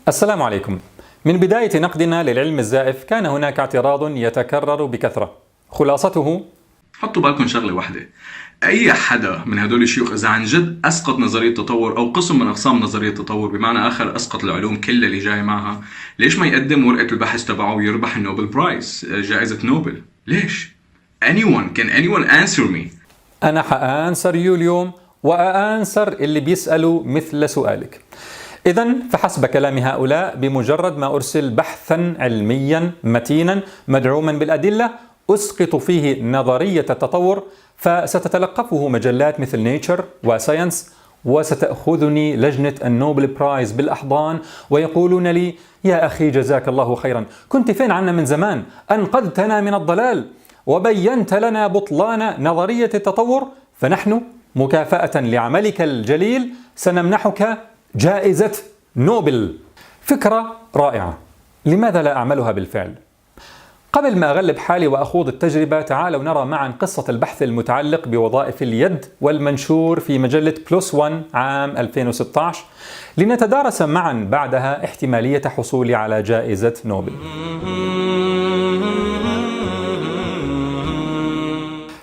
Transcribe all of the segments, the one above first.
السلام عليكم. من بداية نقدنا للعلم الزائف كان هناك اعتراض يتكرر بكثرة، خلاصته: حطوا بالكم شغلة واحدة، أي حدا من هدول الشيوخ إذا عن جد أسقط نظرية التطور أو قسم من أقسام نظرية التطور، بمعنى آخر أسقط العلوم كلها اللي جاي معها، ليش ما يقدم ورقة البحث تبعه ويربح النوبل برايز، جائزة نوبل؟ ليش؟ Can anyone answer me؟ أنا حأنسر اليوم وأنسر اللي بيسألوا مثل سؤالك. إذن فحسب كلام هؤلاء، بمجرد ما أرسل بحثا علميا متينا مدعوما بالأدلة أسقط فيه نظرية التطور، فستتلقفه مجلات مثل نيتشر وساينس، وستأخذني لجنة النوبل برايز بالأحضان ويقولون لي: يا أخي جزاك الله خيرا، كنت فين عنا من زمان، أنقذتنا من الضلال وبينت لنا بطلان نظرية التطور، فنحن مكافأة لعملك الجليل سنمنحك جائزة نوبل. فكرة رائعة، لماذا لا أعملها بالفعل؟ قبل ما أغلب حالي وأخوض التجربة، تعالوا نرى معا قصة البحث المتعلق بوظائف اليد والمنشور في مجلة بلس 1 عام 2016، لنتدارس معا بعدها احتمالية حصولي على جائزة نوبل.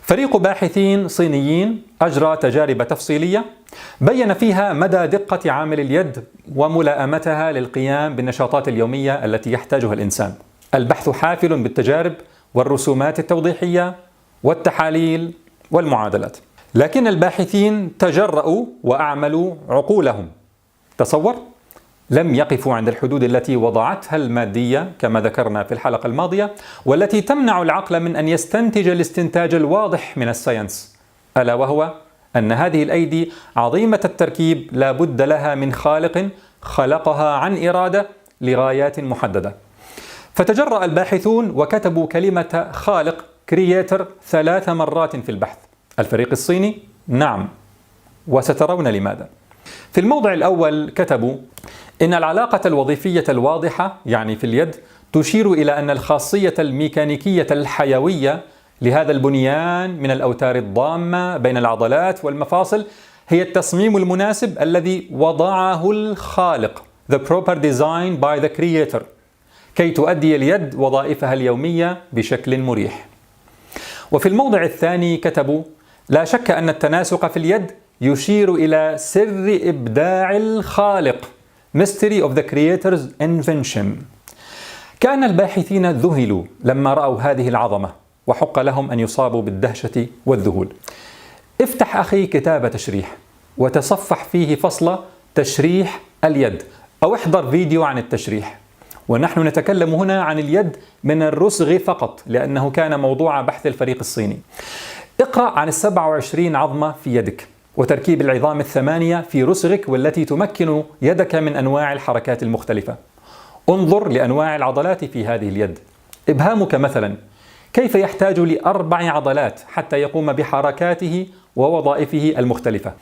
فريق باحثين صينيين أجرى تجارب تفصيلية بين فيها مدى دقة عامل اليد وملائمتها للقيام بالنشاطات اليومية التي يحتاجها الإنسان. البحث حافل بالتجارب والرسومات التوضيحية والتحاليل والمعادلات، لكن الباحثين تجرؤوا وأعملوا عقولهم. تصور، لم يقفوا عند الحدود التي وضعتها المادية كما ذكرنا في الحلقة الماضية، والتي تمنع العقل من أن يستنتج الاستنتاج الواضح من الساينس، ألا وهو أن هذه الأيدي عظيمة التركيب لا بد لها من خالق خلقها عن إرادة لغايات محددة. فتجرأ الباحثون وكتبوا كلمة خالق creator 3 مرات في البحث. الفريق الصيني نعم، وسترون لماذا. في الموضع الأول كتبوا إن العلاقة الوظيفية الواضحة، يعني في اليد، تشير إلى أن الخاصية الميكانيكية الحيوية لهذا البنيان من الأوتار الضامة بين العضلات والمفاصل هي التصميم المناسب الذي وضعه الخالق، the proper design by the creator، كي تؤدي اليد وظائفها اليومية بشكل مريح. وفي الموضع الثاني كتبوا: لا شك أن التناسق في اليد يشير إلى سر إبداع الخالق، mystery of the creator's invention. كأن الباحثين ذهلوا لما رأوا هذه العظمة، وحق لهم أن يصابوا بالدهشة والذهول. افتح أخي كتاب تشريح وتصفح فيه فصل تشريح اليد، أو احضر فيديو عن التشريح. ونحن نتكلم هنا عن اليد من الرسغ فقط، لأنه كان موضوع بحث الفريق الصيني. اقرأ عن 27 عظمة في يدك، وتركيب العظام 8 في رسغك، والتي تمكن يدك من أنواع الحركات المختلفة. انظر لأنواع العضلات في هذه اليد. إبهامك مثلا كيف يحتاج ل4 عضلات حتى يقوم بحركاته ووظائفه المختلفة.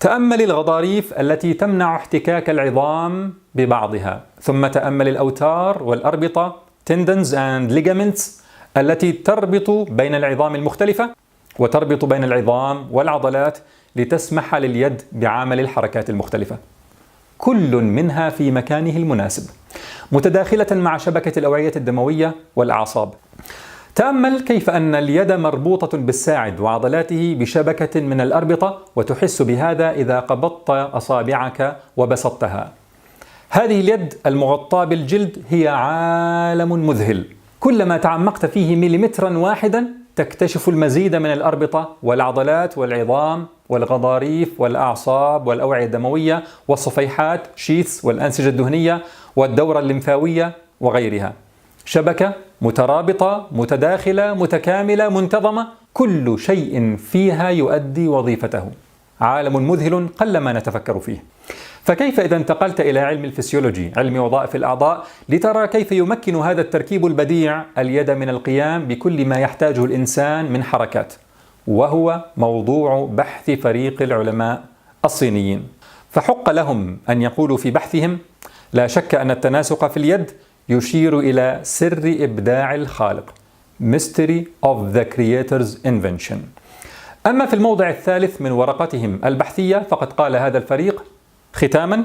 تأمل الغضاريف التي تمنع احتكاك العظام ببعضها، ثم تأمل الأوتار والأربطة tendons and ligaments التي تربط بين العظام المختلفة وتربط بين العظام والعضلات لتسمح لليد بعمل الحركات المختلفة، كل منها في مكانه المناسب، متداخلة مع شبكة الأوعية الدموية والأعصاب. تأمل كيف أن اليد مربوطة بالساعد وعضلاته بشبكة من الأربطة، وتحس بهذا إذا قبضت أصابعك وبسطتها. هذه اليد المغطاة بالجلد هي عالم مذهل، كلما تعمقت فيه مليمترا واحدا تكتشف المزيد من الأربطة والعضلات والعظام والغضاريف والأعصاب والأوعية الدموية والصفيحات شيث والأنسجة الدهنية والدورة الليمفاوية وغيرها. شبكة مترابطة متداخلة متكاملة منتظمة، كل شيء فيها يؤدي وظيفته. عالم مذهل قلما نتفكر فيه. فكيف إذا انتقلت إلى علم الفسيولوجي، علم وظائف الأعضاء، لترى كيف يمكن هذا التركيب البديع اليد من القيام بكل ما يحتاجه الإنسان من حركات، وهو موضوع بحث فريق العلماء الصينيين. فحق لهم أن يقولوا في بحثهم: لا شك أن التناسق في اليد يشير إلى سر إبداع الخالق، mystery of the creator's invention. أما في الموضع الثالث من ورقتهم البحثية فقد قال هذا الفريق: ختاما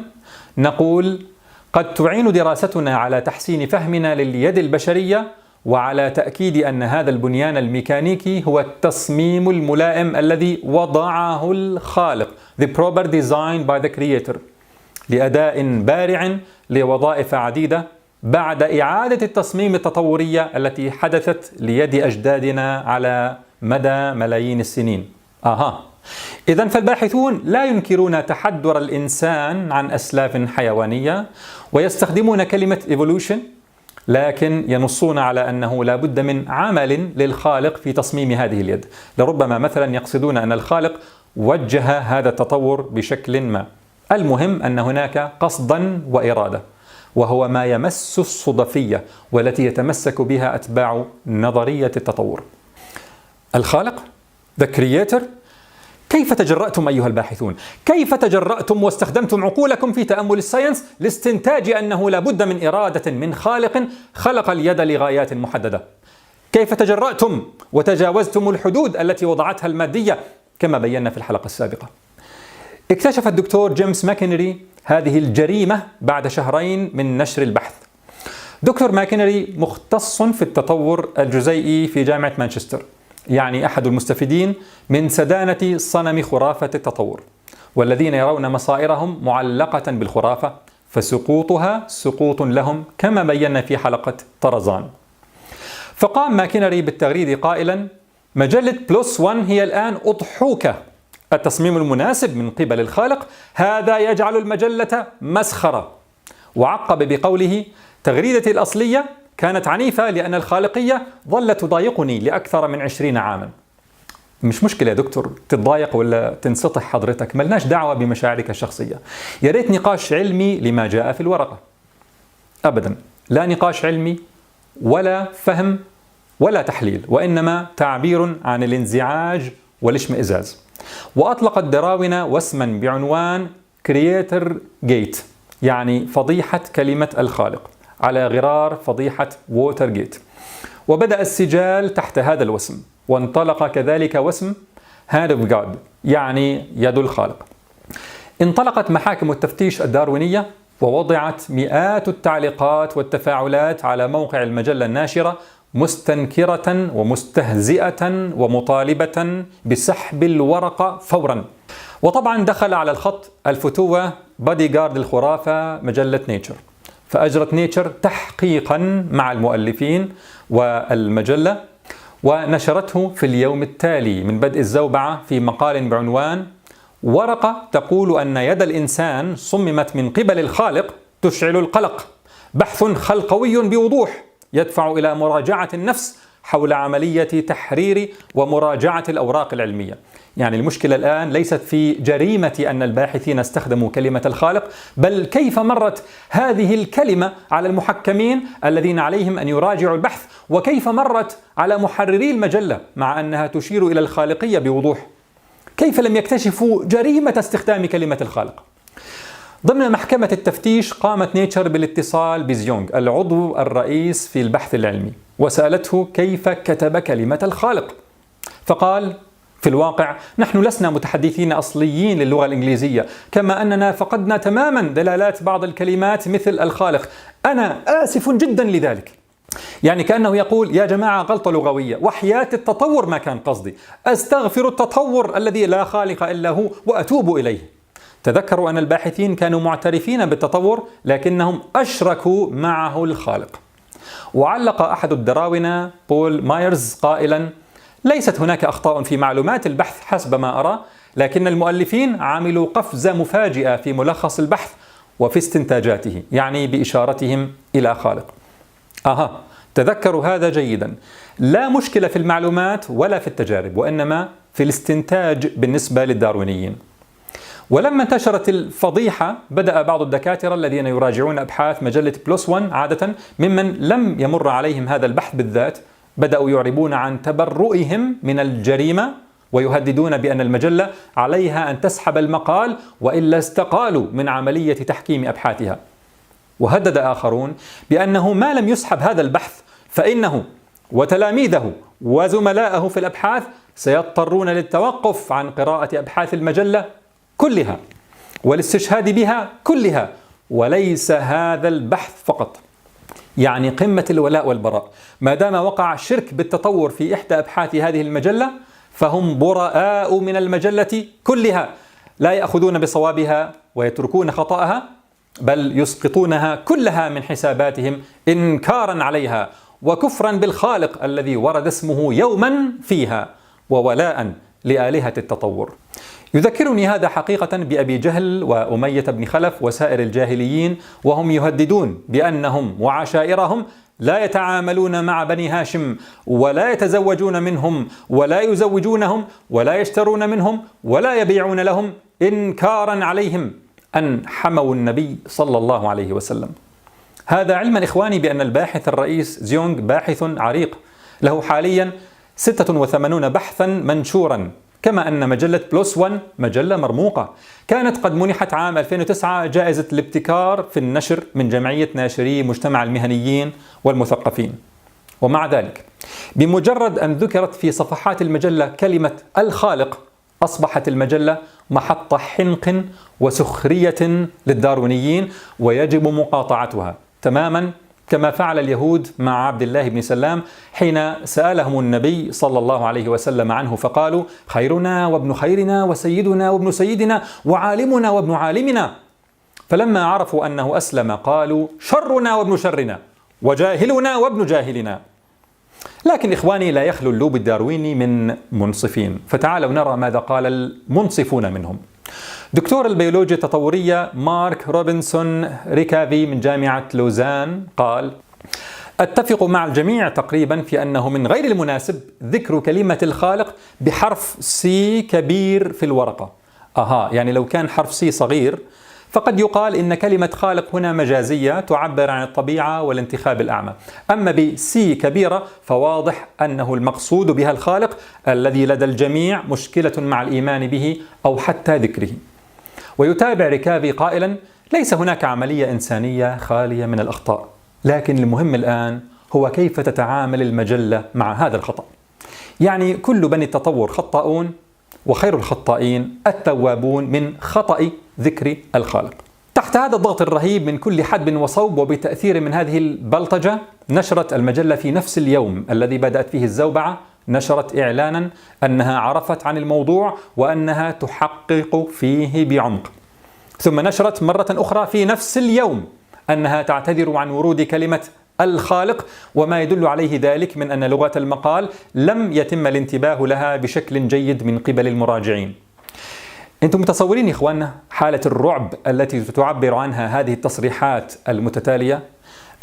نقول: قد تعين دراستنا على تحسين فهمنا لليد البشرية وعلى تأكيد أن هذا البنيان الميكانيكي هو التصميم الملائم الذي وضعه الخالق The proper design by the creator لأداء بارع لوظائف عديدة بعد إعادة التصميم التطورية التي حدثت ليد أجدادنا على مدى ملايين السنين. إذن فالباحثون لا ينكرون تحدر الإنسان عن أسلاف حيوانية ويستخدمون كلمة evolution، لكن ينصون على أنه لا بد من عمل للخالق في تصميم هذه اليد. لربما مثلا يقصدون أن الخالق وجه هذا التطور بشكل ما. المهم أن هناك قصدا وإرادة، وهو ما يمس الصدفية والتي يتمسك بها أتباع نظرية التطور. الخالق The Creator. كيف تجرأتم أيها الباحثون؟ كيف تجرأتم واستخدمتم عقولكم في تأمل الساينس لاستنتاج أنه لا بد من إرادة من خالق خلق اليد لغايات محددة؟ كيف تجرأتم وتجاوزتم الحدود التي وضعتها المادية كما بينا في الحلقة السابقة؟ اكتشف الدكتور جيمس ماكينري هذه الجريمة بعد شهرين من نشر البحث. دكتور ماكينري مختص في التطور الجزيئي في جامعة مانشستر، يعني أحد المستفيدين من سدانة صنم خرافة التطور، والذين يرون مصائرهم معلقة بالخرافة فسقوطها سقوط لهم كما بينا في حلقة طرزان. فقام ماكينري بالتغريد قائلا: مجلة بلس 1 هي الآن أضحوكة، التصميم المناسب من قبل الخالق هذا يجعل المجلة مسخرة. وعقب بقوله: تغريدتي الأصلية كانت عنيفة لأن الخالقية ظلت تضايقني لأكثر من 20 عاما. مش مشكلة يا دكتور تتضايق ولا تنسطح حضرتك، ملناش دعوة بمشاعرك الشخصية. يا ريت نقاش علمي لما جاء في الورقة. أبدا، لا نقاش علمي ولا فهم ولا تحليل، وإنما تعبير عن الانزعاج والاشمئزاز. وأطلق الدراونة واسما بعنوان Creator Gate، يعني فضيحة كلمة الخالق، على غرار فضيحة ووترغيت. وبدأ السجال تحت هذا الوسم، وانطلق كذلك وسم Hand of God، يعني يد الخالق. انطلقت محاكم التفتيش الداروينية ووضعت مئات التعليقات والتفاعلات على موقع المجلة الناشرة، مستنكرة ومستهزئة ومطالبة بسحب الورقة فورا. وطبعا دخل على الخط الفتوة بادي جارد الخرافة مجلة نيتشر، فأجرت نيتشر تحقيقا مع المؤلفين والمجلة ونشرته في اليوم التالي من بدء الزوبعة في مقال بعنوان ورقة تقول أن يد الإنسان صممت من قبل الخالق تشعل القلق، بحث خلقوي بوضوح يدفع إلى مراجعة النفس حول عملية تحرير ومراجعة الأوراق العلمية. يعني المشكلة الآن ليست في جريمة أن الباحثين استخدموا كلمة الخالق، بل كيف مرت هذه الكلمة على المحكمين الذين عليهم أن يراجعوا البحث، وكيف مرت على محرري المجلة مع أنها تشير إلى الخالقية بوضوح. كيف لم يكتشفوا جريمة استخدام كلمة الخالق؟ ضمن محكمة التفتيش قامت نيتشر بالاتصال بزيونغ العضو الرئيس في البحث العلمي وسألته كيف كتب كلمة الخالق، فقال: في الواقع نحن لسنا متحدثين أصليين للغة الإنجليزية، كما أننا فقدنا تماما دلالات بعض الكلمات مثل الخالق. أنا آسف جدا لذلك. يعني كأنه يقول: يا جماعة غلطة لغوية، وحياة التطور ما كان قصدي، أستغفر التطور الذي لا خالق إلا هو وأتوب إليه. تذكروا أن الباحثين كانوا معترفين بالتطور لكنهم أشركوا معه الخالق. وعلق أحد الدراونة بول مايرز قائلا: ليست هناك أخطاء في معلومات البحث حسب ما أرى، لكن المؤلفين عملوا قفزة مفاجئة في ملخص البحث وفي استنتاجاته، يعني بإشارتهم إلى خالق. تذكروا هذا جيدا. لا مشكلة في المعلومات ولا في التجارب، وإنما في الاستنتاج بالنسبة للداروينيين. ولما انتشرت الفضيحة بدأ بعض الدكاترة الذين يراجعون أبحاث مجلة بلس 1 عادة ممن لم يمر عليهم هذا البحث بالذات، بدأوا يعربون عن تبرؤهم من الجريمة ويهددون بأن المجلة عليها أن تسحب المقال وإلا استقالوا من عملية تحكيم أبحاثها. وهدد آخرون بأنه ما لم يسحب هذا البحث فإنه وتلاميذه وزملائه في الأبحاث سيضطرون للتوقف عن قراءة أبحاث المجلة كلها والاستشهاد بها كلها وليس هذا البحث فقط، يعني قمة الولاء والبراء. ما دام وقع شرك بالتطور في إحدى أبحاث هذه المجلة فهم براء من المجلة كلها، لا يأخذون بصوابها ويتركون خطأها، بل يسقطونها كلها من حساباتهم إنكارا عليها وكفرا بالخالق الذي ورد اسمه يوما فيها وولاء لآلهة التطور. يذكرني هذا حقيقة بأبي جهل وأمية بن خلف وسائر الجاهليين، وهم يهددون بأنهم وعشائرهم لا يتعاملون مع بني هاشم ولا يتزوجون منهم ولا يزوجونهم ولا يشترون منهم ولا يبيعون لهم، إنكارا عليهم أن حموا النبي صلى الله عليه وسلم. هذا علما إخواني بأن الباحث الرئيس زيونغ باحث عريق، له حاليا 86 بحثا منشورا، كما أن مجلة بلس 1 مجلة مرموقة كانت قد منحت عام 2009 جائزة الابتكار في النشر من جمعية ناشري مجتمع المهنيين والمثقفين. ومع ذلك بمجرد أن ذكرت في صفحات المجلة كلمة الخالق أصبحت المجلة محط حنق وسخرية للداروينيين، ويجب مقاطعتها تماما كما فعل اليهود مع عبد الله بن سلام حين سألهم النبي صلى الله عليه وسلم عنه فقالوا: خيرنا وابن خيرنا وسيدنا وابن سيدنا وعالمنا وابن عالمنا. فلما عرفوا أنه أسلم قالوا: شرنا وابن شرنا وجاهلنا وابن جاهلنا. لكن إخواني لا يخلو اللوب الدارويني من منصفين، فتعالوا نرى ماذا قال المنصفون منهم. دكتور البيولوجيا التطورية مارك روبنسون ريكافي من جامعة لوزان قال: أتفق مع الجميع تقريبا في أنه من غير المناسب ذكر كلمة الخالق بحرف سي كبير في الورقة. يعني لو كان حرف سي صغير فقد يقال إن كلمة خالق هنا مجازية تعبر عن الطبيعة والانتخاب الأعمى، أما بسي كبيرة فواضح أنه المقصود بها الخالق الذي لدى الجميع مشكلة مع الإيمان به أو حتى ذكره. ويتابع ريكافي قائلا: ليس هناك عملية إنسانية خالية من الأخطاء، لكن المهم الآن هو كيف تتعامل المجلة مع هذا الخطأ. يعني كل بني التطور خطاؤون، وخير الخطائين التوابون من خطأ ذكر الخالق. تحت هذا الضغط الرهيب من كل حدب وصوب وبتأثير من هذه البلطجة، نشرت المجلة في نفس اليوم الذي بدأت فيه الزوبعة نشرت إعلانا أنها عرفت عن الموضوع وأنها تحقق فيه بعمق، ثم نشرت مرة أخرى في نفس اليوم أنها تعتذر عن ورود كلمة الخالق، وما يدل عليه ذلك من أن لغة المقال لم يتم الانتباه لها بشكل جيد من قبل المراجعين. أنتم متصورين يا إخواننا حالة الرعب التي تعبر عنها هذه التصريحات المتتالية؟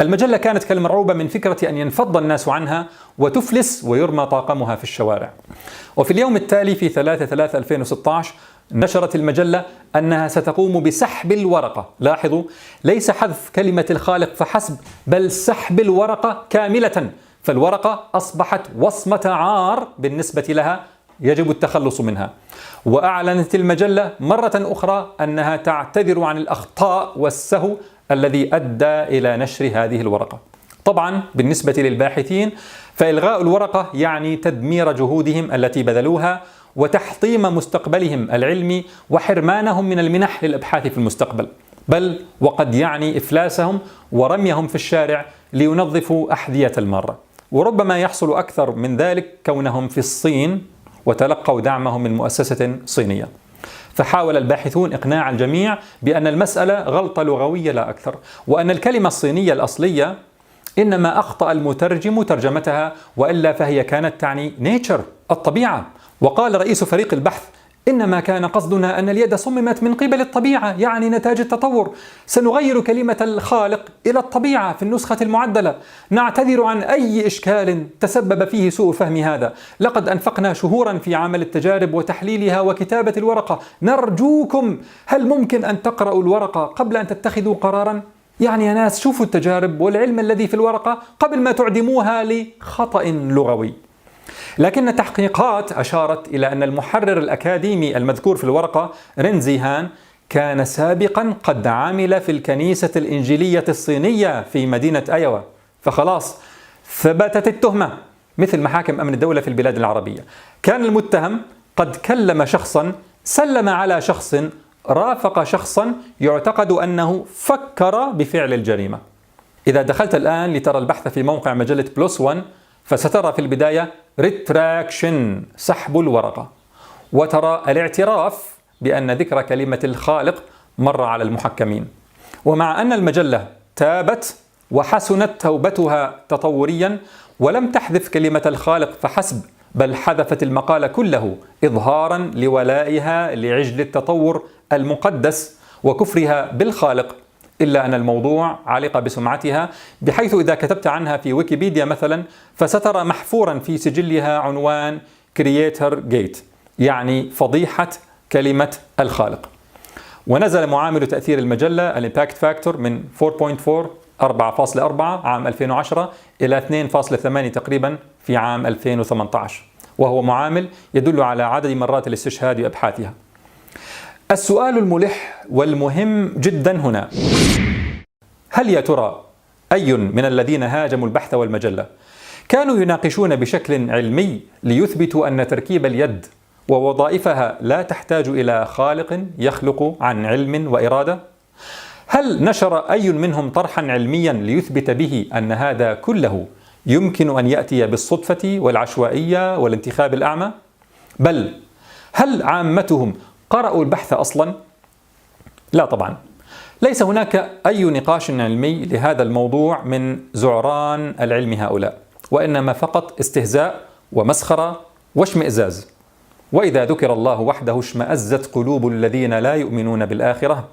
المجلة كانت كالمرعوبة من فكرة أن ينفض الناس عنها وتفلس ويرمى طاقمها في الشوارع. وفي اليوم التالي في 3/3/2016 نشرت المجلة أنها ستقوم بسحب الورقة. لاحظوا، ليس حذف كلمة الخالق فحسب، بل سحب الورقة كاملة، فالورقة أصبحت وصمة عار بالنسبة لها يجب التخلص منها. وأعلنت المجلة مرة أخرى أنها تعتذر عن الأخطاء والسهو الذي أدى إلى نشر هذه الورقة. طبعا بالنسبة للباحثين فإلغاء الورقة يعني تدمير جهودهم التي بذلوها وتحطيم مستقبلهم العلمي وحرمانهم من المنح للأبحاث في المستقبل، بل وقد يعني إفلاسهم ورميهم في الشارع لينظفوا أحذية المارة. وربما يحصل أكثر من ذلك كونهم في الصين وتلقوا دعمهم من مؤسسة صينية. فحاول الباحثون إقناع الجميع بأن المسألة غلطة لغوية لا أكثر، وأن الكلمة الصينية الأصلية إنما أخطأ المترجم ترجمتها، وإلا فهي كانت تعني nature الطبيعة. وقال رئيس فريق البحث: إنما كان قصدنا أن اليد صممت من قبل الطبيعة، يعني نتاج التطور. سنغير كلمة الخالق إلى الطبيعة في النسخة المعدلة. نعتذر عن أي إشكال تسبب فيه سوء فهم هذا. لقد أنفقنا شهورا في عمل التجارب وتحليلها وكتابة الورقة. نرجوكم، هل ممكن أن تقرأوا الورقة قبل أن تتخذوا قرارا؟ يعني يا ناس شوفوا التجارب والعلم الذي في الورقة قبل ما تعدموها لخطأ لغوي. لكن التحقيقات أشارت إلى أن المحرر الأكاديمي المذكور في الورقة رينزي هان كان سابقا قد عمل في الكنيسة الإنجيلية الصينية في مدينة أيوا، فخلاص ثبتت التهمة مثل محاكم أمن الدولة في البلاد العربية. كان المتهم قد كلم شخصا سلم على شخص رافق شخصا يعتقد أنه فكر بفعل الجريمة. إذا دخلت الآن لترى البحث في موقع مجلة بلس ون فسترى في البداية ريتراكشن، سحب الورقة، وترى الاعتراف بأن ذكر كلمة الخالق مر على المحكمين. ومع أن المجلة تابت وحسنت توبتها تطوريا ولم تحذف كلمة الخالق فحسب، بل حذفت المقال كله إظهارا لولائها لعجل التطور المقدس وكفرها بالخالق، إلا أن الموضوع علق بسمعتها، بحيث إذا كتبت عنها في ويكيبيديا مثلا فسترى محفورا في سجلها عنوان Creator Gate، يعني فضيحة كلمة الخالق. ونزل معامل تأثير المجلة الإمباكت فاكتور من 4.4 4.4 عام 2010 إلى 2.8 تقريبا في عام 2018، وهو معامل يدل على عدد مرات الاستشهاد بأبحاثها. السؤال الملح والمهم جدا هنا: هل يا ترى أي من الذين هاجموا البحث والمجلة كانوا يناقشون بشكل علمي ليثبتوا أن تركيب اليد ووظائفها لا تحتاج إلى خالق يخلق عن علم وإرادة؟ هل نشر أي منهم طرحا علميا ليثبت به أن هذا كله يمكن أن يأتي بالصدفة والعشوائية والانتخاب الأعمى؟ بل هل عامتهم قرأوا البحث أصلا؟ لا طبعا، ليس هناك أي نقاش علمي لهذا الموضوع من زعران العلم هؤلاء، وإنما فقط استهزاء ومسخرة واشمئزاز. وإذا ذكر الله وحده اشمأزت قلوب الذين لا يؤمنون بالآخرة،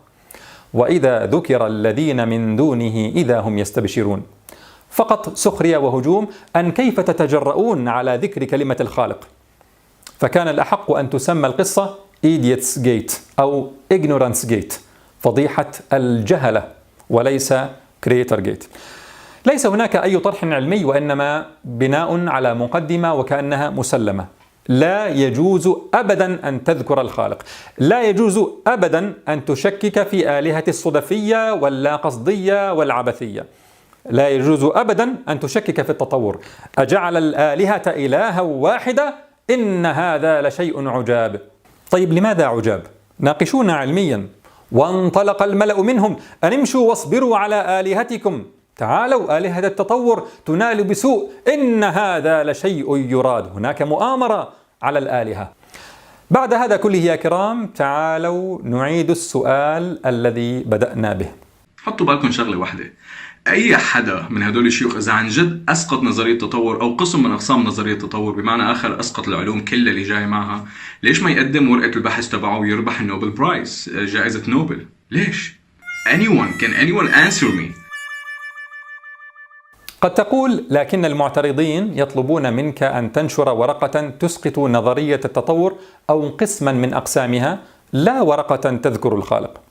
وإذا ذكر الذين من دونه إذا هم يستبشرون. فقط سخرية وهجوم أن كيف تتجرؤون على ذكر كلمة الخالق. فكان الأحق أن تسمى القصة Idiot's Gate أو Ignorance Gate، فضيحة الجهلة، وليس Creator Gate. ليس هناك أي طرح علمي، وإنما بناء على مقدمة وكأنها مسلمة. لا يجوز أبدا أن تذكر الخالق، لا يجوز أبدا أن تشكك في آلهة الصدفية واللا قصدية والعبثية، لا يجوز أبدا أن تشكك في التطور. أجعل الآلهة إلها واحدة؟ إن هذا لشيء عجاب. طيب لماذا عجاب؟ ناقشونا علميا. وانطلق الملأ منهم أن امشوا واصبروا على آلهتكم، تعالوا آلهة التطور تنال بسوء، إن هذا لشيء يراد. هناك مؤامرة على الآلهة. بعد هذا كله يا كرام تعالوا نعيد السؤال الذي بدأنا به. حطوا بالكم شغلة واحدة: أي حدا من هدول الشيوخ إذا عن جد أسقط نظرية التطور أو قسم من أقسام نظرية التطور، بمعنى آخر أسقط العلوم كلها اللي جاي معها، ليش ما يقدم ورقة البحث تبعه ويربح النوبل برايز، جائزة نوبل؟ ليش؟ Can anyone answer me؟ قد تقول لكن المعترضين يطلبون منك أن تنشر ورقة تسقط نظرية التطور أو قسما من أقسامها، لا ورقة تذكر الخالق.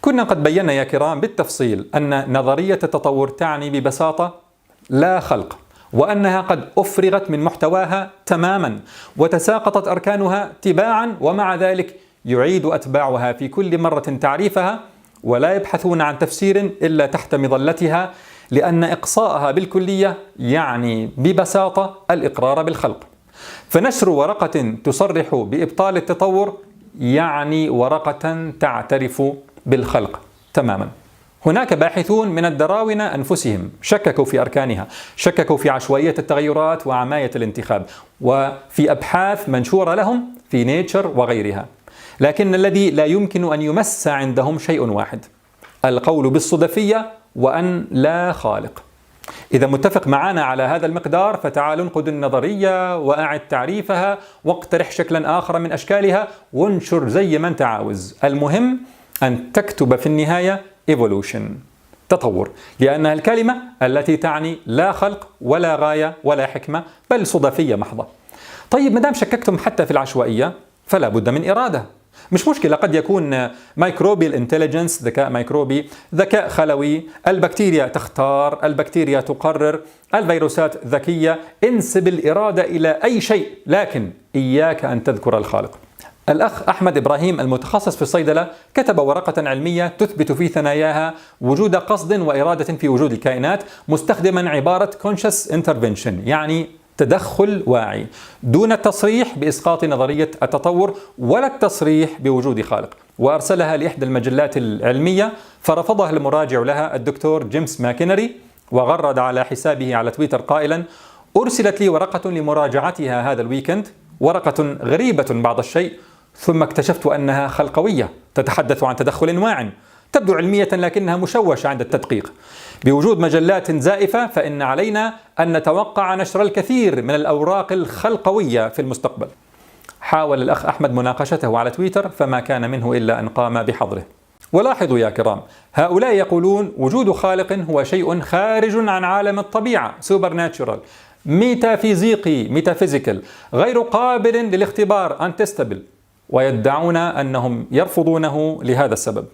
كنا قد بينا يا كرام بالتفصيل أن نظرية التطور تعني ببساطة لا خلق، وأنها قد أفرغت من محتواها تماما وتساقطت أركانها تباعا، ومع ذلك يعيد أتباعها في كل مرة تعريفها ولا يبحثون عن تفسير إلا تحت مظلتها، لأن إقصاءها بالكلية يعني ببساطة الإقرار بالخلق. فنشر ورقة تصرح بإبطال التطور يعني ورقة تعترف بالخلق تماما. هناك باحثون من الدراونة أنفسهم شككوا في أركانها، شككوا في عشوائية التغيرات وعماية الانتخاب، وفي أبحاث منشورة لهم في نيتشر وغيرها. لكن الذي لا يمكن أن يمس عندهم شيء واحد: القول بالصدفية وأن لا خالق. إذا متفق معنا على هذا المقدار فتعال انقد النظرية وأعد تعريفها واقترح شكلا آخر من أشكالها وانشر زي ما أنت عاوز. المهم أن تكتب في النهاية evolution، تطور، لأنها الكلمة التي تعني لا خلق ولا غاية ولا حكمة، بل صدفية محضة. طيب مدام شككتم حتى في العشوائية فلا بد من إرادة. مش مشكلة، قد يكون مايكروبيال انتليجنس، ذكاء ميكروبي، ذكاء خلوي، البكتيريا تختار، البكتيريا تقرر، الفيروسات ذكية. انسب الإرادة إلى أي شيء، لكن إياك أن تذكر الخالق. الأخ أحمد إبراهيم المتخصص في الصيدلة كتب ورقة علمية تثبت في ثناياها وجود قصد وإرادة في وجود الكائنات، مستخدما عبارة conscious intervention، يعني تدخل واعي، دون التصريح بإسقاط نظرية التطور ولا التصريح بوجود خالق. وأرسلها لإحدى المجلات العلمية، فرفضها المراجع لها الدكتور جيمس ماكينري، وغرد على حسابه على تويتر قائلا: أرسلت لي ورقة لمراجعتها هذا الويكند، ورقة غريبة بعض الشيء، ثم اكتشفت أنها خلقوية تتحدث عن تدخل واع، تبدو علمية لكنها مشوشة عند التدقيق. بوجود مجلات زائفة فإن علينا أن نتوقع نشر الكثير من الأوراق الخلقوية في المستقبل. حاول الأخ أحمد مناقشته على تويتر فما كان منه إلا أن قام بحظره. ولاحظوا يا كرام، هؤلاء يقولون وجود خالق هو شيء خارج عن عالم الطبيعة، سوبرناتشورال، ميتافيزيقي، ميتافيزيكال، غير قابل للاختبار، انتستبل، ويدعون أنهم يرفضونه لهذا السبب،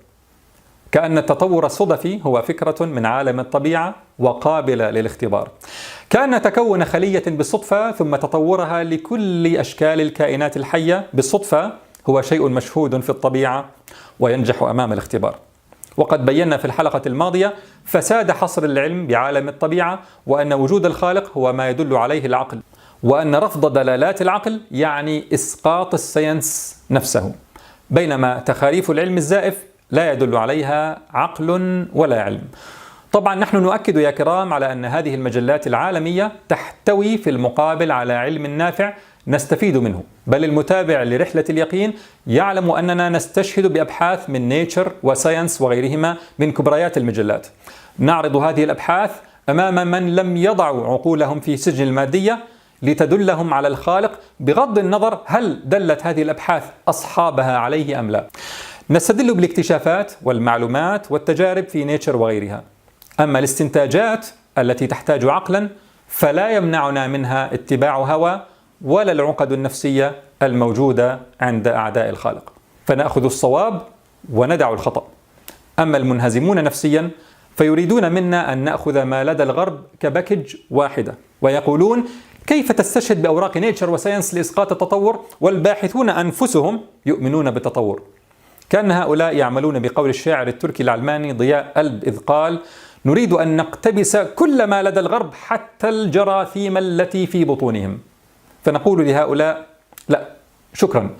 كأن التطور الصدفي هو فكرة من عالم الطبيعة وقابلة للاختبار، كأن تكون خلية بالصدفة ثم تطورها لكل أشكال الكائنات الحية بالصدفة هو شيء مشهود في الطبيعة وينجح أمام الاختبار. وقد بينا في الحلقة الماضية فساد حصر العلم بعالم الطبيعة، وأن وجود الخالق هو ما يدل عليه العقل، وأن رفض دلالات العقل يعني إسقاط الساينس نفسه، بينما تخاريف العلم الزائف لا يدل عليها عقل ولا علم. طبعا نحن نؤكد يا كرام على أن هذه المجلات العالمية تحتوي في المقابل على علم نافع نستفيد منه، بل المتابع لرحلة اليقين يعلم أننا نستشهد بأبحاث من نيتشر وساينس وغيرهما من كبريات المجلات. نعرض هذه الأبحاث أمام من لم يضعوا عقولهم في سجن المادية لتدلهم على الخالق، بغض النظر هل دلت هذه الأبحاث أصحابها عليه أم لا. نستدل بالاكتشافات والمعلومات والتجارب في نيتشر وغيرها. أما الاستنتاجات التي تحتاج عقلا فلا يمنعنا منها اتباع هوى ولا العقد النفسية الموجودة عند أعداء الخالق، فنأخذ الصواب وندع الخطأ. أما المنهزمون نفسيا فيريدون منا أن نأخذ ما لدى الغرب كباكج واحدة، ويقولون: كيف تستشهد بأوراق نيتشر وساينس لإسقاط التطور والباحثون أنفسهم يؤمنون بالتطور؟ كأن هؤلاء يعملون بقول الشاعر التركي العلماني ضياء ألب إذ قال: نريد أن نقتبس كل ما لدى الغرب حتى الجراثيم التي في بطونهم. فنقول لهؤلاء: لا شكرا،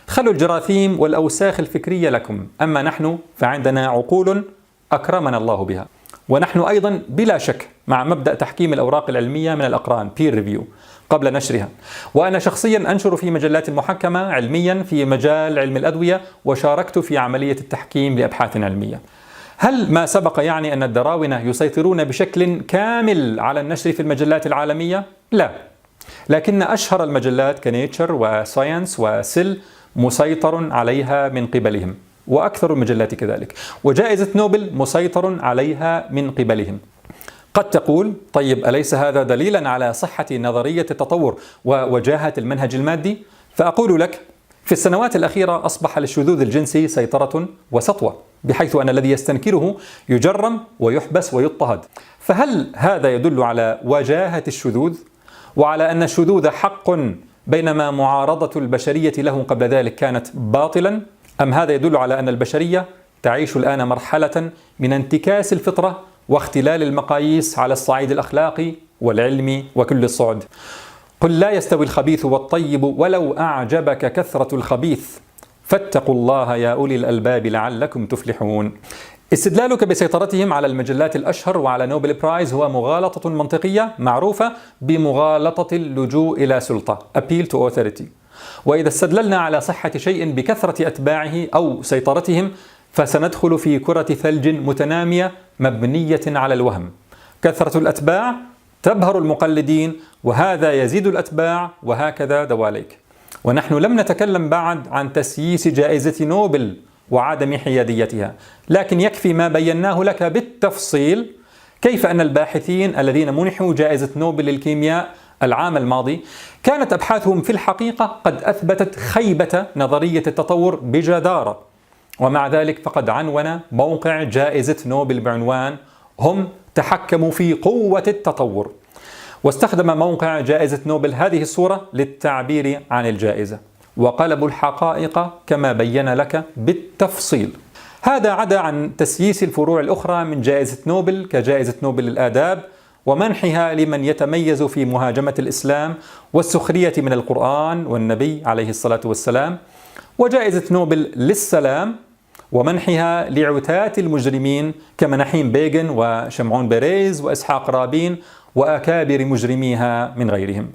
خلوا الجراثيم والأوساخ الفكرية لكم، أما نحن فعندنا عقول أكرمنا الله بها. ونحن أيضا بلا شك مع مبدأ تحكيم الأوراق العلمية من الأقران peer review قبل نشرها، وأنا شخصيا أنشر في مجلات محكمة علميا في مجال علم الأدوية، وشاركت في عملية التحكيم لأبحاث علمية. هل ما سبق يعني أن الدراونة يسيطرون بشكل كامل على النشر في المجلات العالمية؟ لا، لكن أشهر المجلات كنيتشر وساينس وسيل مسيطر عليها من قبلهم، وأكثر المجلات كذلك، وجائزة نوبل مسيطر عليها من قبلهم. قد تقول: طيب أليس هذا دليلا على صحة نظرية التطور ووجاهة المنهج المادي؟ فأقول لك: في السنوات الأخيرة أصبح للشذوذ الجنسي سيطرة وسطوة، بحيث أن الذي يستنكره يجرم ويحبس ويضطهد. فهل هذا يدل على وجاهة الشذوذ وعلى أن الشذوذ حق بينما معارضة البشرية له قبل ذلك كانت باطلا؟ أم هذا يدل على أن البشرية تعيش الآن مرحلة من انتكاس الفطرة واختلال المقاييس على الصعيد الأخلاقي والعلمي وكل الصعد؟ قل لا يستوي الخبيث والطيب ولو أعجبك كثرة الخبيث فاتقوا الله يا أولي الألباب لعلكم تفلحون. استدلالك بسيطرتهم على المجلات الأشهر وعلى نوبل برايز هو مغالطة منطقية معروفة بمغالطة اللجوء إلى سلطة appeal to authority. وإذا استدللنا على صحة شيء بكثرة أتباعه أو سيطرتهم فسندخل في كرة ثلج متنامية مبنية على الوهم. كثرة الأتباع تبهر المقلدين، وهذا يزيد الأتباع، وهكذا دواليك. ونحن لم نتكلم بعد عن تسييس جائزة نوبل وعدم حياديتها، لكن يكفي ما بيناه لك بالتفصيل كيف أن الباحثين الذين منحوا جائزة نوبل للكيمياء العام الماضي كانت أبحاثهم في الحقيقة قد أثبتت خيبة نظرية التطور بجدارة، ومع ذلك فقد عنون موقع جائزة نوبل بعنوان هم تحكموا في قوة التطور، واستخدم موقع جائزة نوبل هذه الصورة للتعبير عن الجائزة، وقلبوا الحقائق كما بين لك بالتفصيل. هذا عدا عن تسييس الفروع الأخرى من جائزة نوبل كجائزة نوبل للآداب ومنحها لمن يتميز في مهاجمة الإسلام والسخرية من القرآن والنبي عليه الصلاة والسلام، وجائزة نوبل للسلام ومنحها لعتاة المجرمين كمناحيم بيغن وشمعون بيريز وإسحاق رابين وأكابر مجرميها من غيرهم.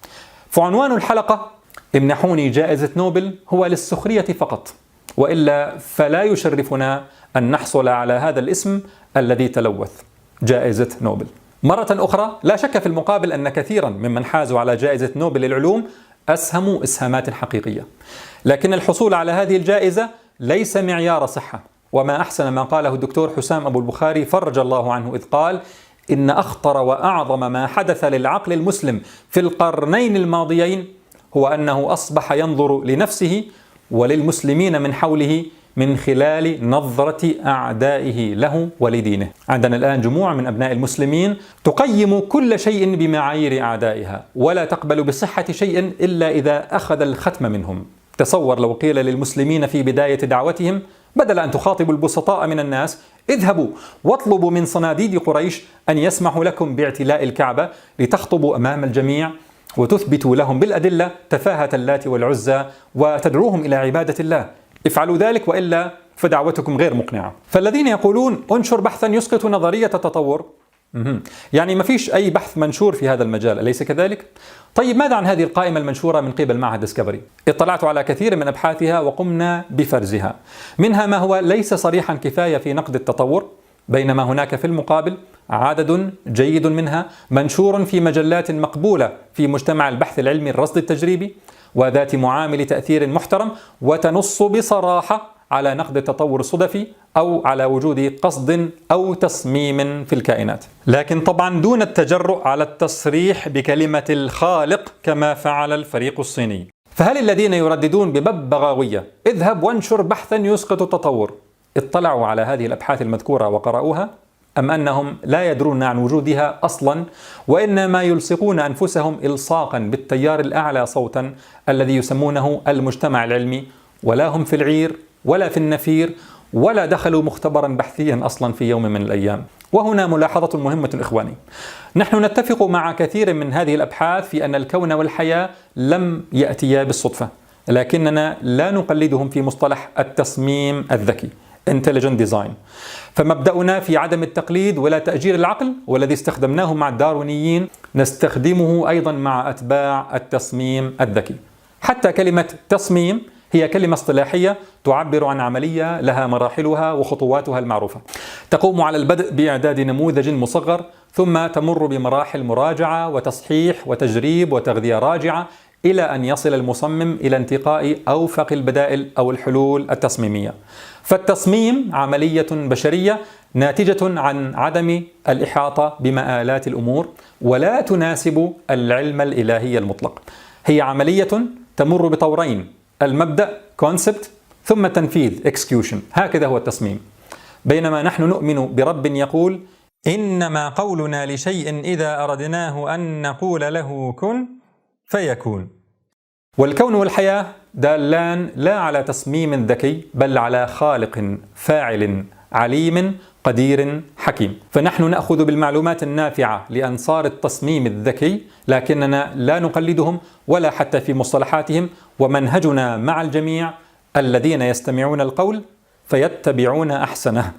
فعنوان الحلقة امنحوني جائزة نوبل هو للسخرية فقط، وإلا فلا يشرفنا أن نحصل على هذا الاسم الذي تلوث، جائزة نوبل. مرة أخرى، لا شك في المقابل أن كثيرا ممن حازوا على جائزة نوبل للعلوم أسهموا إسهامات حقيقية، لكن الحصول على هذه الجائزة ليس معيار صحة. وما أحسن ما قاله الدكتور حسام أبو البخاري فرج الله عنه إذ قال: إن أخطر وأعظم ما حدث للعقل المسلم في القرنين الماضيين هو أنه أصبح ينظر لنفسه وللمسلمين من حوله من خلال نظرة أعدائه له ولدينه. عندنا الآن جموع من أبناء المسلمين تقيم كل شيء بمعايير أعدائها، ولا تقبل بصحة شيء إلا إذا أخذ الختم منهم. تصور لو قيل للمسلمين في بداية دعوتهم: بدل أن تخاطبوا البسطاء من الناس، اذهبوا واطلبوا من صناديد قريش أن يسمحوا لكم باعتلاء الكعبة لتخطبوا أمام الجميع وتثبتوا لهم بالأدلة تفاهة اللات والعزى وتدعوهم إلى عبادة الله. افعلوا ذلك وإلا فدعوتكم غير مقنعة. فالذين يقولون انشر بحثا يسقط نظرية التطور، يعني ما فيش أي بحث منشور في هذا المجال، أليس كذلك؟ طيب ماذا عن هذه القائمة المنشورة من قبل معهد ديسكفري؟ اطلعت على كثير من أبحاثها وقمنا بفرزها، منها ما هو ليس صريحا كفاية في نقد التطور، بينما هناك في المقابل عدد جيد منها منشور في مجلات مقبولة في مجتمع البحث العلمي الرصد التجريبي وذات معامل تأثير محترم، وتنص بصراحة على نقد التطور الصدفي أو على وجود قصد أو تصميم في الكائنات، لكن طبعا دون التجرؤ على التصريح بكلمة الخالق كما فعل الفريق الصيني. فهل الذين يرددون بببغاوية اذهب وانشر بحثا يسقط التطور اطلعوا على هذه الأبحاث المذكورة وقرأوها، أم أنهم لا يدرون عن وجودها أصلا، وإنما يلصقون أنفسهم إلصاقا بالتيار الأعلى صوتا الذي يسمونه المجتمع العلمي، ولا هم في العير ولا في النفير ولا دخلوا مختبرا بحثيا أصلا في يوم من الأيام. وهنا ملاحظة مهمة إخواني، نحن نتفق مع كثير من هذه الأبحاث في أن الكون والحياة لم يأتيا بالصدفة، لكننا لا نقلدهم في مصطلح التصميم الذكي Intelligent Design. فمبدأنا في عدم التقليد ولا تأجير العقل، والذي استخدمناه مع الداروينيين نستخدمه أيضا مع أتباع التصميم الذكي. حتى كلمة تصميم هي كلمة اصطلاحية تعبر عن عملية لها مراحلها وخطواتها المعروفة، تقوم على البدء بإعداد نموذج مصغر، ثم تمر بمراحل مراجعة وتصحيح وتجريب وتغذية راجعة، إلى أن يصل المصمم إلى انتقاء أوفق البدائل أو الحلول التصميمية. فالتصميم عملية بشرية ناتجة عن عدم الإحاطة بمآلات الأمور، ولا تناسب العلم الإلهي المطلق. هي عملية تمر بطورين: المبدأ concept ثم التنفيذ execution. هكذا هو التصميم. بينما نحن نؤمن برب يقول: إنما قولنا لشيء إذا أردناه أن نقول له كن فيكون. والكون والحياة دالان لا على تصميم ذكي، بل على خالق فاعل عليم قدير حكيم. فنحن نأخذ بالمعلومات النافعة لأنصار التصميم الذكي، لكننا لا نقلدهم ولا حتى في مصطلحاتهم، ومنهجنا مع الجميع الذين يستمعون القول فيتبعون أحسنه.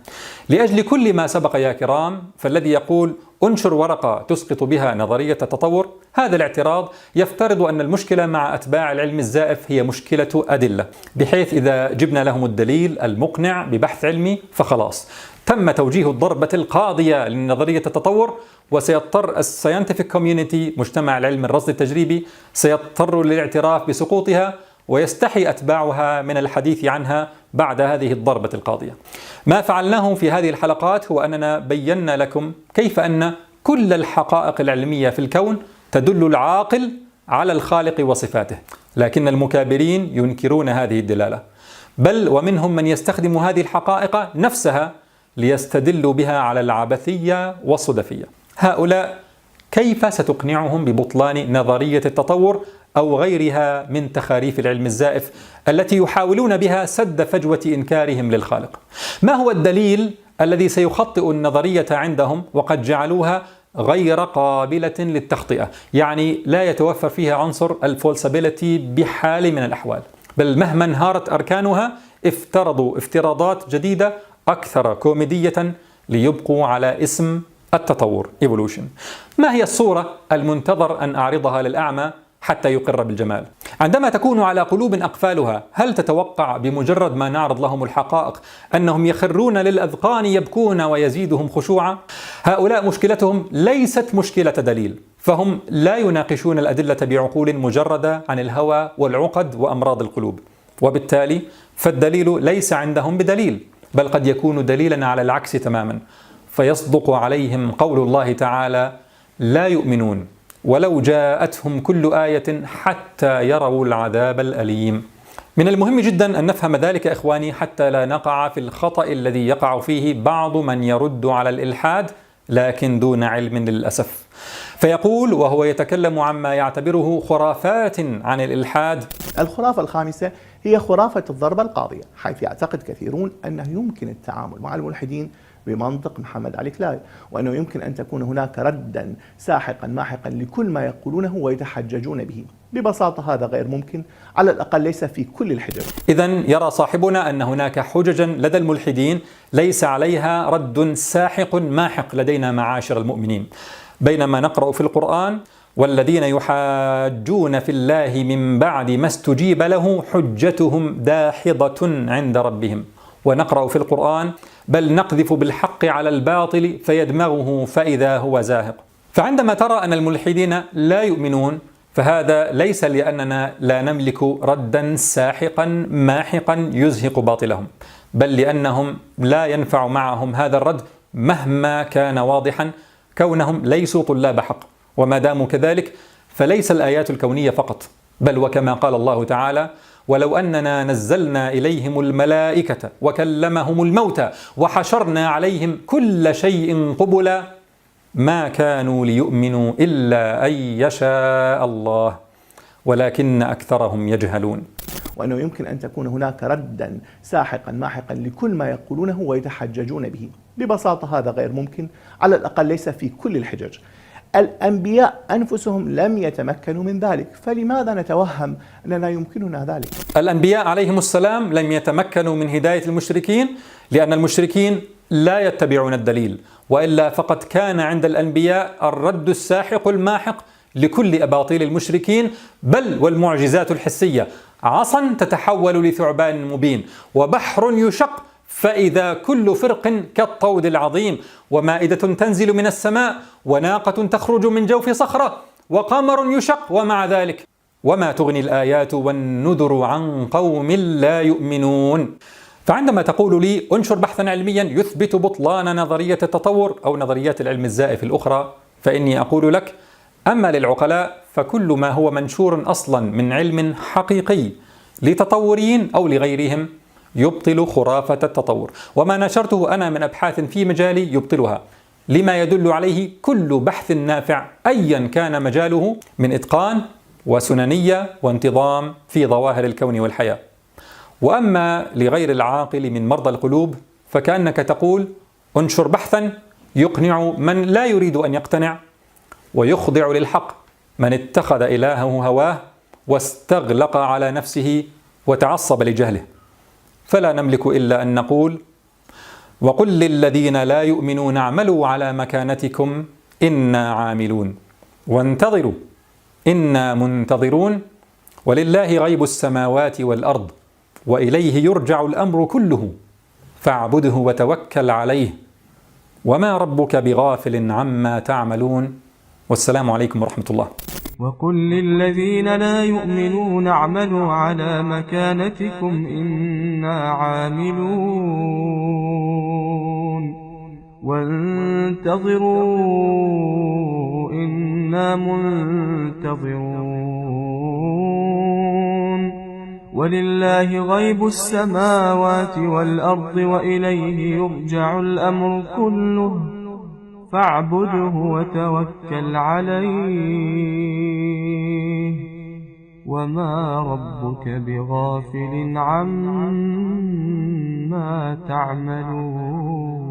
لأجل كل ما سبق يا كرام، فالذي يقول انشر ورقة تسقط بها نظرية التطور، هذا الاعتراض يفترض أن المشكلة مع أتباع العلم الزائف هي مشكلة أدلة، بحيث إذا جبنا لهم الدليل المقنع ببحث علمي فخلاص تم توجيه الضربة القاضية لنظرية التطور، وسيضطر الساينتفك كوميونيتي مجتمع العلم الرصد التجريبي سيضطر للاعتراف بسقوطها، ويستحي أتباعها من الحديث عنها بعد هذه الضربة القاضية. ما فعلناه في هذه الحلقات هو أننا بينا لكم كيف أن كل الحقائق العلمية في الكون تدل العاقل على الخالق وصفاته، لكن المكابرين ينكرون هذه الدلالة، بل ومنهم من يستخدم هذه الحقائق نفسها ليستدلوا بها على العبثية والصدفية. هؤلاء كيف ستقنعهم ببطلان نظرية التطور أو غيرها من تخاريف العلم الزائف التي يحاولون بها سد فجوة إنكارهم للخالق؟ ما هو الدليل الذي سيخطئ النظرية عندهم وقد جعلوها غير قابلة للتخطئة، يعني لا يتوفر فيها عنصر الفولسابيليتي بحال من الأحوال، بل مهما انهارت أركانها افترضوا افتراضات جديدة أكثر كوميدية ليبقوا على اسم التطور Evolution. ما هي الصورة المنتظر أن أعرضها للأعمى حتى يقر بالجمال؟ عندما تكون على قلوب أقفالها، هل تتوقع بمجرد ما نعرض لهم الحقائق أنهم يخرون للأذقان يبكون ويزيدهم خشوعا؟ هؤلاء مشكلتهم ليست مشكلة دليل، فهم لا يناقشون الأدلة بعقول مجردة عن الهوى والعقد وأمراض القلوب، وبالتالي فالدليل ليس عندهم بدليل، بل قد يكون دليلا على العكس تماما، فيصدق عليهم قول الله تعالى: لا يؤمنون ولو جاءتهم كل آية حتى يروا العذاب الأليم. من المهم جدا أن نفهم ذلك إخواني حتى لا نقع في الخطأ الذي يقع فيه بعض من يرد على الإلحاد لكن دون علم للأسف، فيقول وهو يتكلم عما يعتبره خرافات عن الإلحاد: الخرافة الخامسة هي خرافة الضربة القاضية، حيث يعتقد كثيرون أنه يمكن التعامل مع الملحدين بمنطق محمد علي كلاي، وأنه يمكن أن تكون هناك ردا ساحقا ماحقا لكل ما يقولونه ويتحججون به. ببساطة هذا غير ممكن، على الأقل ليس في كل الحجج. إذن يرى صاحبنا أن هناك حججا لدى الملحدين ليس عليها رد ساحق ماحق لدينا معاشر المؤمنين، بينما نقرأ في القرآن: والذين يحاجون في الله من بعد ما استجيب له حجتهم داحضة عند ربهم، ونقرأ في القرآن: بل نقذف بالحق على الباطل فيدمغه فإذا هو زاهق. فعندما ترى أن الملحدين لا يؤمنون، فهذا ليس لأننا لا نملك ردا ساحقا ماحقا يزهق باطلهم، بل لأنهم لا ينفع معهم هذا الرد مهما كان واضحا، كونهم ليسوا طلاب حق، وما داموا كذلك فليس الآيات الكونية فقط، بل وكما قال الله تعالى: ولو أننا نزلنا إليهم الملائكة وكلمهم الموتى وحشرنا عليهم كل شيء قبلا ما كانوا ليؤمنوا إلا أن يشاء الله ولكن أكثرهم يجهلون. وأنه يمكن أن تكون هناك ردا ساحقا ماحقا لكل ما يقولونه ويتحججون به. ببساطة هذا غير ممكن، على الأقل ليس في كل الحجج. الأنبياء أنفسهم لم يتمكنوا من ذلك، فلماذا نتوهم أننا يمكننا ذلك؟ الأنبياء عليهم السلام لم يتمكنوا من هداية المشركين لأن المشركين لا يتبعون الدليل، وإلا فقد كان عند الأنبياء الرد الساحق الماحق لكل أباطيل المشركين، بل والمعجزات الحسية: عصا تتحول لثعبان مبين، وبحر يشق فإذا كل فرق كالطود العظيم، ومائدة تنزل من السماء، وناقة تخرج من جوف صخرة، وقمر يشق، ومع ذلك وما تغني الآيات والنذر عن قوم لا يؤمنون. فعندما تقول لي انشر بحثا علميا يثبت بطلان نظرية التطور أو نظريات العلم الزائف الأخرى، فإني أقول لك: أما للعقلاء فكل ما هو منشور أصلا من علم حقيقي لتطوريين أو لغيرهم يبطل خرافة التطور، وما نشرته أنا من أبحاث في مجالي يبطلها، لما يدل عليه كل بحث نافع أيا كان مجاله من إتقان وسننية وانتظام في ظواهر الكون والحياة. وأما لغير العاقل من مرضى القلوب فكأنك تقول: انشر بحثا يقنع من لا يريد أن يقتنع، ويخضع للحق من اتخذ إلهه هواه واستغلق على نفسه وتعصب لجهله. فلا نملك إلا أن نقول: وقل للذين لا يؤمنون اعملوا على مكانتكم إنا عاملون وانتظروا إنا منتظرون ولله غيب السماوات والأرض وإليه يرجع الأمر كله فاعبده وتوكل عليه وما ربك بغافل عما تعملون. والسلام عليكم ورحمة الله. وقل للذين لا يؤمنون اعملوا على مكانتكم إنا عاملون وانتظروا إنا منتظرون ولله غيب السماوات والأرض وإليه يرجع الأمر كله فاعبده وتوكل عليه وما ربك بغافل عما تعملون.